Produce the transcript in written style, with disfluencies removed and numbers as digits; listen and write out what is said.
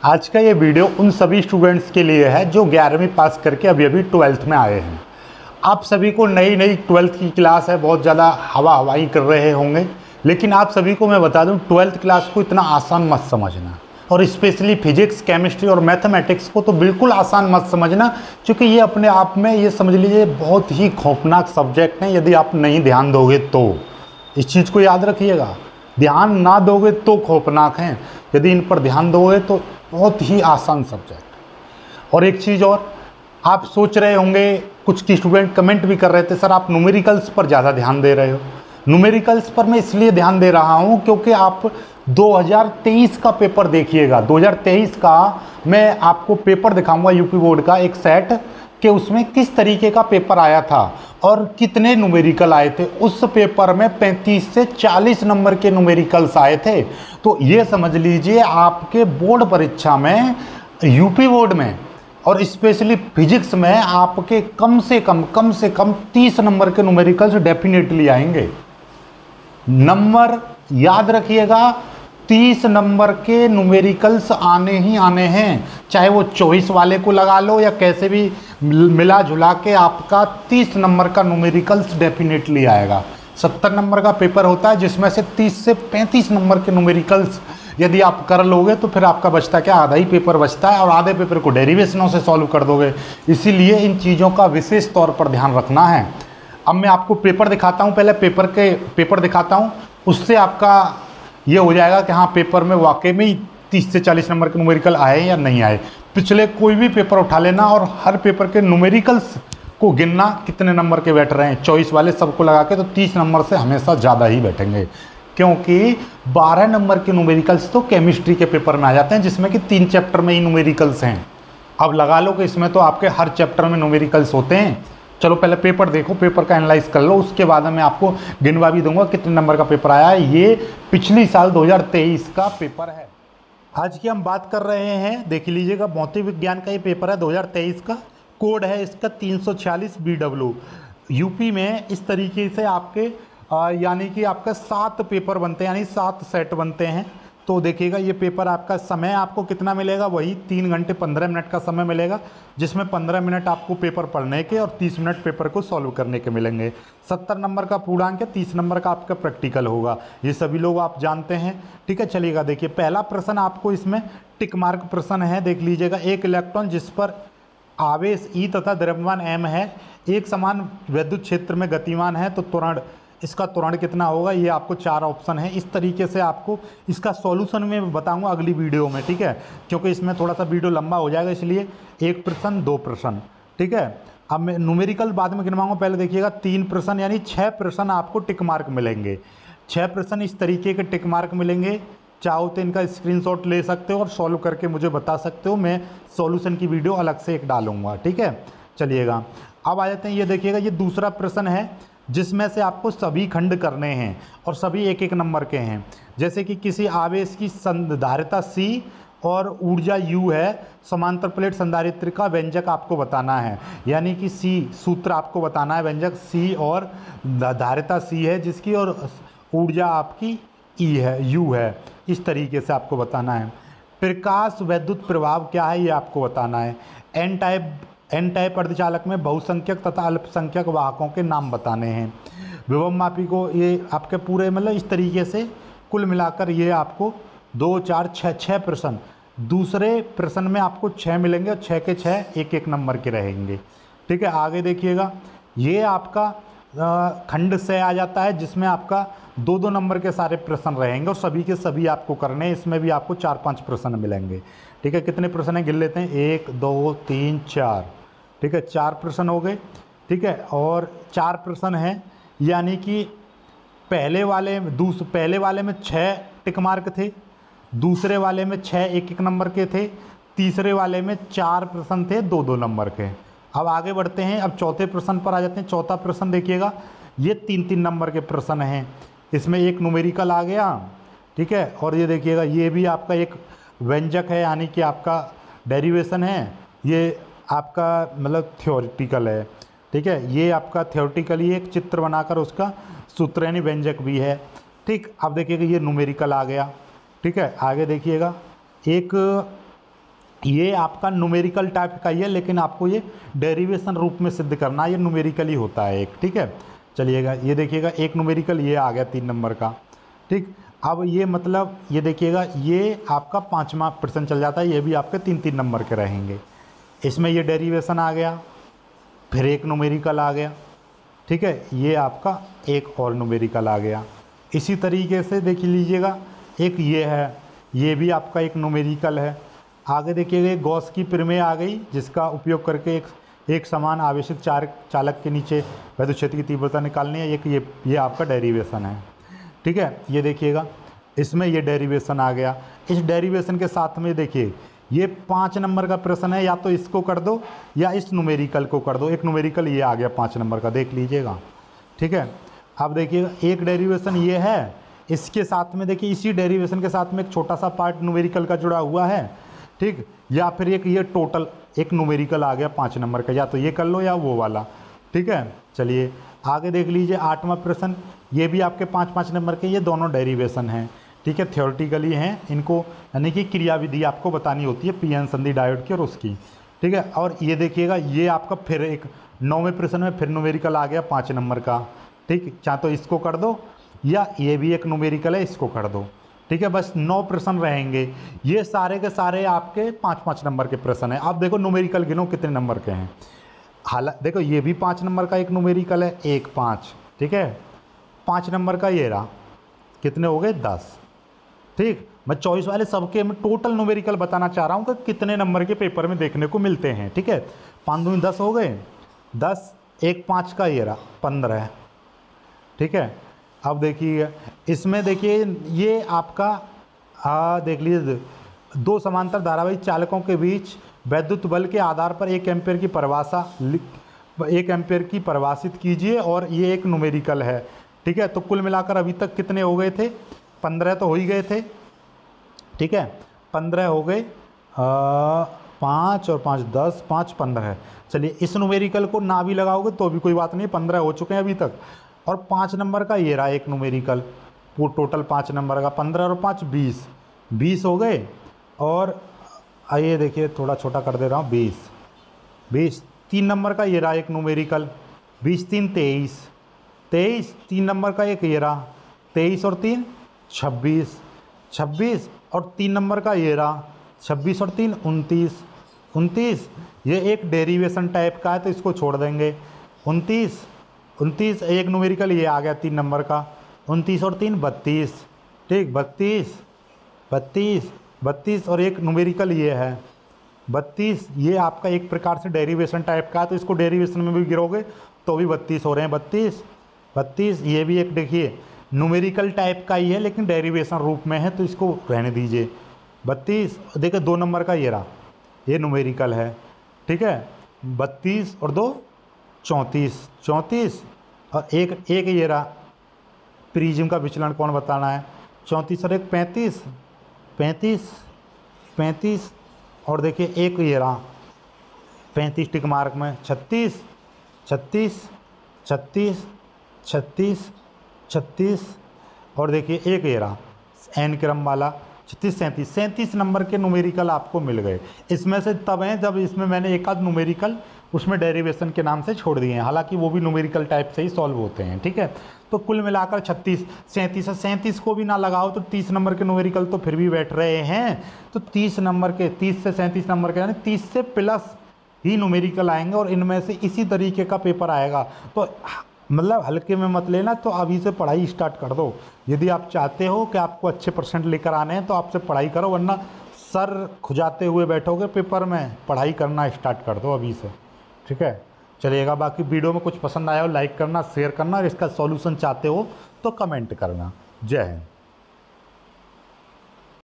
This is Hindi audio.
आज का ये वीडियो उन सभी स्टूडेंट्स के लिए है जो 11वीं पास करके अभी अभी 12th में आए हैं। आप सभी को नई 12th की क्लास है, बहुत ज़्यादा हवा हवाई कर रहे होंगे, लेकिन आप सभी को मैं बता दूं 12th क्लास को इतना आसान मत समझना, और स्पेशली फिजिक्स, केमिस्ट्री और मैथमेटिक्स को तो बिल्कुल आसान मत समझना, क्योंकि ये अपने आप में ये समझ लीजिए बहुत ही खौफनाक सब्जेक्ट हैं। यदि आप नहीं ध्यान दोगे तो इस चीज़ को याद रखिएगा, ध्यान ना दोगे तो खौफनाक हैं, यदि इन पर ध्यान दोगे तो बहुत ही आसान सब्जेक्ट। और एक चीज़ और, आप सोच रहे होंगे, कुछ स्टूडेंट कमेंट भी कर रहे थे, सर आप न्यूमेरिकल्स पर ज़्यादा ध्यान दे रहे हो। न्यूमेरिकल्स पर मैं इसलिए ध्यान दे रहा हूँ क्योंकि आप 2023 का पेपर देखिएगा। 2023 का मैं आपको पेपर दिखाऊंगा यूपी बोर्ड का एक सेट, कि उसमें किस तरीके का पेपर आया था और कितने न्यूमेरिकल आए थे। उस पेपर में 35 से 40 नंबर के न्यूमेरिकल्स आए थे। तो ये समझ लीजिए आपके बोर्ड परीक्षा में, यूपी बोर्ड में और स्पेशली फिजिक्स में आपके कम से कम 30 नंबर के न्यूमेरिकल्स डेफिनेटली आएंगे। नंबर याद रखिएगा, 30 नंबर के न्यूमेरिकल्स आने ही आने हैं, चाहे वो चॉइस वाले को लगा लो या कैसे भी मिला जुला के आपका 30 नंबर का न्यूमेरिकल्स डेफिनेटली आएगा। 70 नंबर का पेपर होता है जिसमें से 30 से 35 नंबर के न्यूमेरिकल्स यदि आप कर लोगे तो फिर आपका बचता क्या, आधा ही पेपर बचता है, और आधे पेपर को डेरिवेशनों से सॉल्व कर दोगे। इसीलिए इन चीज़ों का विशेष तौर पर ध्यान रखना है। अब मैं आपको पेपर दिखाता हूँ, पहले पेपर दिखाता हूँ, उससे आपका ये हो जाएगा कि हाँ पेपर में वाकई में ही 30 से 40 नंबर के न्यूमेरिकल आए या नहीं आए। पिछले कोई भी पेपर उठा लेना और हर पेपर के न्यूमेरिकल्स को गिनना कितने नंबर के बैठ रहे हैं, चॉइस वाले सबको लगा के, तो 30 नंबर से हमेशा ज़्यादा ही बैठेंगे, क्योंकि 12 नंबर के न्यूमेरिकल्स तो केमिस्ट्री के पेपर में आ जाते हैं, जिसमें कि 3 चैप्टर में ही न्यूमेरिकल्स हैं। अब लगा लो कि इसमें तो आपके हर चैप्टर में न्यूमेरिकल्स होते हैं। चलो पहले पेपर देखो, पेपर का एनालाइज कर लो, उसके बाद मैं आपको गिनवा भी दूंगा कितने नंबर का पेपर आया है। ये पिछली साल 2023 का पेपर है। आज की हम बात कर रहे हैं, देख लीजिएगा, भौतिक विज्ञान का ये पेपर है 2023 का। कोड है इसका 346 BW। यूपी में इस तरीके से आपके यानी कि आपका 7 पेपर बनते हैं, यानी 7 सेट बनते हैं। तो देखिएगा ये पेपर आपका समय आपको कितना मिलेगा, वही 3 घंटे 15 मिनट का समय मिलेगा, जिसमें 15 मिनट आपको पेपर पढ़ने के और 30 मिनट पेपर को सॉल्व करने के मिलेंगे। 70 नंबर का पूर्णांक है, 30 नंबर का आपका प्रैक्टिकल होगा, ये सभी लोग आप जानते हैं। ठीक है, चलिएगा देखिए, पहला प्रश्न आपको इसमें टिक मार्क प्रश्न है, देख लीजिएगा। एक इलेक्ट्रॉन जिस पर आवेश E तथा द्रव्यमान M है, एक समान विद्युत क्षेत्र में गतिमान है, तो त्वरण, इसका त्वरण कितना होगा, ये आपको 4 ऑप्शन है। इस तरीके से आपको इसका सॉल्यूशन में बताऊंगा अगली वीडियो में, ठीक है, क्योंकि इसमें थोड़ा सा वीडियो लंबा हो जाएगा, इसलिए 1 प्रश्न 2 प्रश्न, ठीक है। अब मैं न्यूमेरिकल बाद में गिनवाऊंगा, पहले देखिएगा 3 प्रश्न यानी 6 प्रश्न आपको टिक मार्क मिलेंगे। 6 प्रश्न इस तरीके के टिक मार्क मिलेंगे। चाहो तो इनका स्क्रीनशॉट ले सकते हो और सॉल्व करके मुझे बता सकते हो, मैं सॉल्यूशन की वीडियो अलग से एक डालूंगा, ठीक है। चलिएगा अब आ जाते हैं, ये देखिएगा, ये दूसरा प्रश्न है जिसमें से आपको सभी खंड करने हैं और सभी 1-1 नंबर के हैं। जैसे कि किसी आवेश की संधारिता C और ऊर्जा U है, समांतर प्लेट संधारित्र का व्यंजक आपको बताना है, यानी कि C सूत्र आपको बताना है, व्यंजक C और धारिता C है जिसकी, और ऊर्जा आपकी E है, U है, इस तरीके से आपको बताना है। प्रकाश विद्युत प्रभाव क्या है ये आपको बताना है। एन टाइप अर्धचालक में बहुसंख्यक तथा अल्पसंख्यक वाहकों के नाम बताने हैं। विभव मापी को, ये आपके पूरे मतलब इस तरीके से कुल मिलाकर ये आपको 2, 4, 6 प्रश्न, दूसरे प्रश्न में आपको 6 मिलेंगे और 6 के 6 1-1 नंबर के रहेंगे, ठीक है। आगे देखिएगा, ये आपका खंड से आ जाता है जिसमें आपका 2-2 नंबर के सारे प्रश्न रहेंगे और सभी के सभी आपको करने हैं। इसमें भी आपको 4-5 प्रश्न मिलेंगे, ठीक है। कितने प्रश्न हैं गिन लेते हैं, 1, 2, 3, 4, ठीक है, 4 प्रश्न हो गए, ठीक है। और 4 प्रश्न हैं, यानी कि पहले वाले में 6 टिक मार्क थे, दूसरे वाले में 6 1-1 नंबर के थे, तीसरे वाले में 4 प्रश्न थे 2-2 नंबर के। अब आगे बढ़ते हैं, अब चौथे प्रश्न पर आ जाते हैं। चौथा प्रश्न देखिएगा, ये 3-3 नंबर के प्रश्न हैं, इसमें एक न्यूमेरिकल आ गया, ठीक है। और ये देखिएगा, ये भी आपका एक व्यंजक है, यानी कि आपका डेरिवेशन है, ये आपका मतलब थ्योरेटिकल है, ठीक है। ये आपका थ्योरेटिकली एक चित्र बनाकर उसका सूत्र यानी व्यंजक भी है, ठीक। अब देखिएगा ये न्यूमेरिकल आ गया, ठीक है। आगे देखिएगा, एक ये आपका न्यूमेरिकल टाइप का ही है, लेकिन आपको ये डेरिवेशन रूप में सिद्ध करना है, ये न्यूमेरिकल ही होता है एक, ठीक है। चलिएगा ये देखिएगा एक न्यूमेरिकल ये आ गया 3 नंबर का, ठीक। अब ये मतलब ये देखिएगा ये आपका 5वां प्रश्न चल जाता है, ये भी आपके 3-3 नंबर के रहेंगे। इसमें ये डेरिवेशन आ गया, फिर एक न्यूमेरिकल आ गया, ठीक है, ये आपका एक और न्यूमेरिकल आ गया। इसी तरीके से देख लीजिएगा एक ये है, ये भी आपका एक न्यूमेरिकल है। आगे देखिएगा एक गॉस की प्रमेय आ गई, जिसका उपयोग करके एक समान आवेशित चालक के नीचे विद्युत क्षेत्र की तीव्रता निकालनी है। एक ये आपका डेरिवेशन है, ठीक है। ये देखिएगा इसमें ये डेरिवेशन आ गया। इस डेरिवेशन के साथ में देखिए ये 5 नंबर का प्रश्न है, या तो इसको कर दो या इस न्यूमेरिकल को कर दो। एक न्यूमेरिकल ये आ गया 5 नंबर का, देख लीजिएगा, ठीक है। अब देखिएगा एक डेरिवेशन ये है, इसके साथ में देखिए इसी डेरिवेशन के साथ में एक छोटा सा पार्ट न्यूमेरिकल का जुड़ा हुआ है, ठीक। या फिर एक ये टोटल एक न्यूमेरिकल आ गया 5 नंबर का, या तो ये कर लो या वो वाला, ठीक है। चलिए आगे देख लीजिए 8वां प्रश्न, ये भी आपके 5-5 नंबर के, ये दोनों डेरिवेशन हैं, ठीक है, थ्योरेटिकली हैं। इनको यानी कि क्रियाविधि आपको बतानी होती है पीएन संधि डायोड की और उसकी, ठीक है। और ये देखिएगा ये आपका फिर एक 9वें प्रश्न में फिर न्यूमेरिकल आ गया 5 नंबर का, ठीक। चाहे तो इसको कर दो या ये भी एक न्यूमेरिकल है, इसको कर दो, ठीक है। बस 9 प्रश्न रहेंगे, ये सारे के सारे आपके 5-5 नंबर के प्रश्न हैं। आप देखो न्यूमेरिकल गिनो कितने नंबर के हैं। हालांकि देखो ये भी 5 नंबर का एक न्यूमेरिकल है, 1 5, ठीक है। 5 नंबर का ये रहा, कितने हो गए 10, ठीक। मैं चॉइस वाले सबके मैं टोटल न्यूमेरिकल बताना चाह रहा हूँ कि कितने नंबर के पेपर में देखने को मिलते हैं, ठीक है। 5 दूनी 10 हो गए, 10 1 5 का ये रहा 15 है, ठीक है। अब देखिए इसमें देखिए ये आपका देख लीजिए 2 समांतर धारावाही चालकों के बीच वैद्युत बल के आधार पर 1 एम्पीयर की परिभाषा 1 एम्पीयर की परिभाषित कीजिए, और ये एक न्यूमेरिकल है, ठीक है। तो कुल मिलाकर अभी तक कितने हो गए थे, 15 तो हो ही गए थे, ठीक है। 15 हो गए, 5 और 5 10, 5 15 है। चलिए इस न्यूमेरिकल को ना भी लगाओगे तो भी कोई बात नहीं, 15 हो चुके हैं अभी तक। और 5 नंबर का ये रहा एक न्यूमेरिकल, टोटल 5 नंबर का 15 और 5 20 हो गए। और आइए देखिए थोड़ा छोटा कर दे रहा हूँ, 20 3 नंबर का ये रहा एक न्यूमेरिकल, 20 3 23 3 नंबर का एक ये रहा, 23 और 3 26 और 3 नंबर का ये रहा, 26 और 3 29 ये एक डेरिवेशन टाइप का है तो इसको छोड़ देंगे। 29 एक न्यूमेरिकल ये आ गया 3 नंबर का, 29 और 3 32, ठीक। 32 और एक न्यूमेरिकल ये है 32, ये आपका एक प्रकार से डेरिवेशन टाइप का है तो इसको डेरिवेशन में भी गिरोगे तो भी 32 हो रहे हैं। 32 ये भी एक देखिए न्यूमेरिकल टाइप का ही है लेकिन डेरिवेशन रूप में है तो इसको रहने दीजिए। 32 देखिए 2 नंबर का ये रहा, ये न्यूमेरिकल है, ठीक है। 32 और 2 34 और एक ये रहा प्रिज्म का विचलन कोण बताना है, 34 और एक 35 और देखिए एक ये रहा 35 टिक मार्क में 36 और देखिए एक ये रहा एन क्रम वाला 37 नंबर के न्यूमेरिकल आपको मिल गए। इसमें से तब हैं जब इसमें मैंने एक आध न्यूमेरिकल उसमें डेरिवेशन के नाम से छोड़ दिए हैं, हालांकि वो भी न्यूमेरिकल टाइप से ही सॉल्व होते हैं, ठीक है। तो कुल मिलाकर 37 को भी ना लगाओ तो 30 नंबर के न्यूमेरिकल तो फिर भी बैठ रहे हैं। तो 30 नंबर के 30 से 37 नंबर के यानी 30 से प्लस ही न्यूमेरिकल आएंगे और इनमें से इसी तरीके का पेपर आएगा। तो मतलब हल्के में मत लेना, तो अभी से पढ़ाई स्टार्ट कर दो। यदि आप चाहते हो कि आपको अच्छे परसेंट लेकर आने हैं तो आपसे पढ़ाई करो, वरना सर खुजाते हुए बैठोगे पेपर में। पढ़ाई करना स्टार्ट कर दो अभी से, ठीक है। चलिएगा, बाकी वीडियो में कुछ पसंद आया हो लाइक करना, शेयर करना और इसका सॉल्यूशन चाहते हो तो कमेंट करना। जय हिंद।